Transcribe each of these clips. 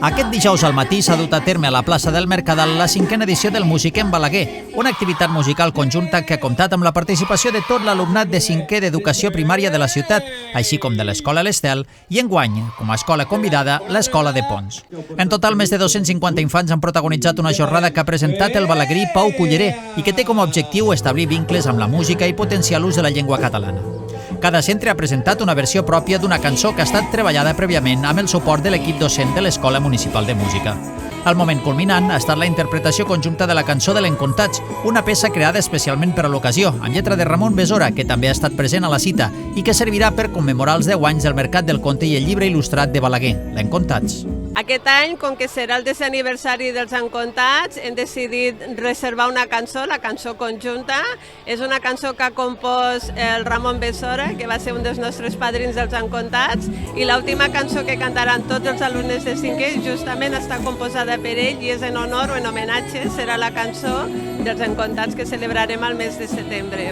Aquest dijous al matí s'ha dut a terme a la plaça del Mercadal la 5a edició del Musiquem Balaguer, una activitat musical conjunta que ha comptat amb la participació de tot l'alumnat de 5è d'educació primària de la ciutat, així com de l'Escola l'Estel i enguany, com a escola convidada, l'Escola de Pons. En total, més de 250 infants han protagonitzat una jornada que ha presentat el balaguerí Pau Culleré i que té com a objectiu establir vincles amb la música i potenciar l'ús de la llengua catalana. Cada centre ha presentat una versió pròpia d'una cançó que ha estat treballada prèviament amb el suport de l'equip docent de l'Escola Municipal de Música. El moment culminant ha estat la interpretació conjunta de la cançó de l'Encontats, una peça creada especialment per a l'ocasió, amb lletra de Ramon Besora, que també ha estat present a la cita i que servirà per commemorar els 10 anys del Mercat del Conte i el llibre il·lustrat de Balaguer, l'Encontats. Aquest any, com que serà el 10è aniversari dels Encontats, hem decidit reservar una cançó, la cançó conjunta. És una cançó que ha compost el Ramon Besora, que va ser un dels nostres padrins dels Encontats, i l'última cançó que cantaran tots els alumnes de 5è justament està composada per ell i és en honor o en homenatge, serà la cançó dels Encontats que celebrarem al mes de setembre.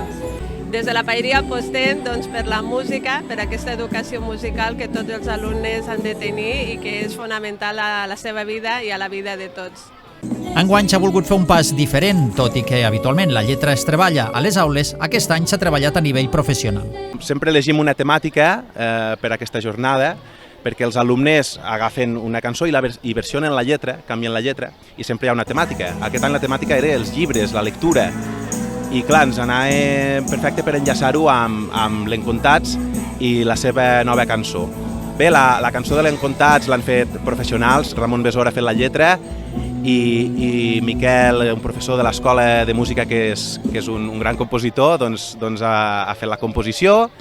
Des de la Paeria apostem per la música, per aquesta educació musical que tots els alumnes han de tenir i que és fonamental a la seva vida i a la vida de tots. Enguany s'ha volgut fer un pas diferent, tot i que habitualment la lletra es treballa a les aules, aquest any s'ha treballat a nivell professional. Sempre elegim una temàtica per a aquesta jornada, perquè els alumnes agafen una cançó i versionen la lletra, canvien la lletra, i sempre hi ha una temàtica. Aquest any la temàtica era els llibres, la lectura, i clar, ens anava perfecte per enllaçar-ho amb l'Encontats i la seva nova cançó. Bé, la cançó de l'Encontats l'han fet professionals, Ramon Besora ha fet la lletra i Miquel, un professor de l'Escola de Música que és un gran compositor, doncs ha fet la composició.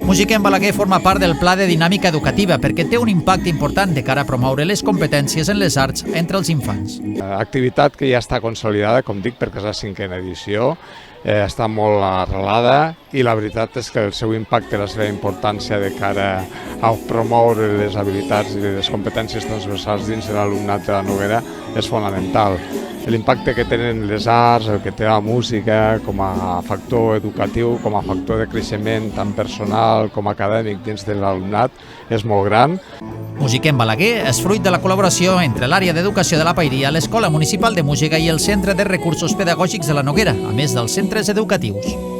Musiquem Balaguer forma part del Pla de Dinàmica Educativa perquè té un impacte important de cara a promoure les competències en les arts entre els infants. Activitat que ja està consolidada, com dic, perquè és la 5a edició, està molt arrelada i la veritat és que el seu impacte i la seva importància de cara a promoure les habilitats i les competències transversals dins de l'alumnat de la Noguera és fonamental. L'impacte que tenen les arts, el que té la música com a factor educatiu, com a factor de creixement tant personal com acadèmic dins de l'alumnat és molt gran. Musiquem Balaguer és fruit de la col·laboració entre l'àrea d'educació de la Paeria, l'Escola Municipal de Música i el Centre de Recursos Pedagògics de la Noguera, a més dels centres educatius.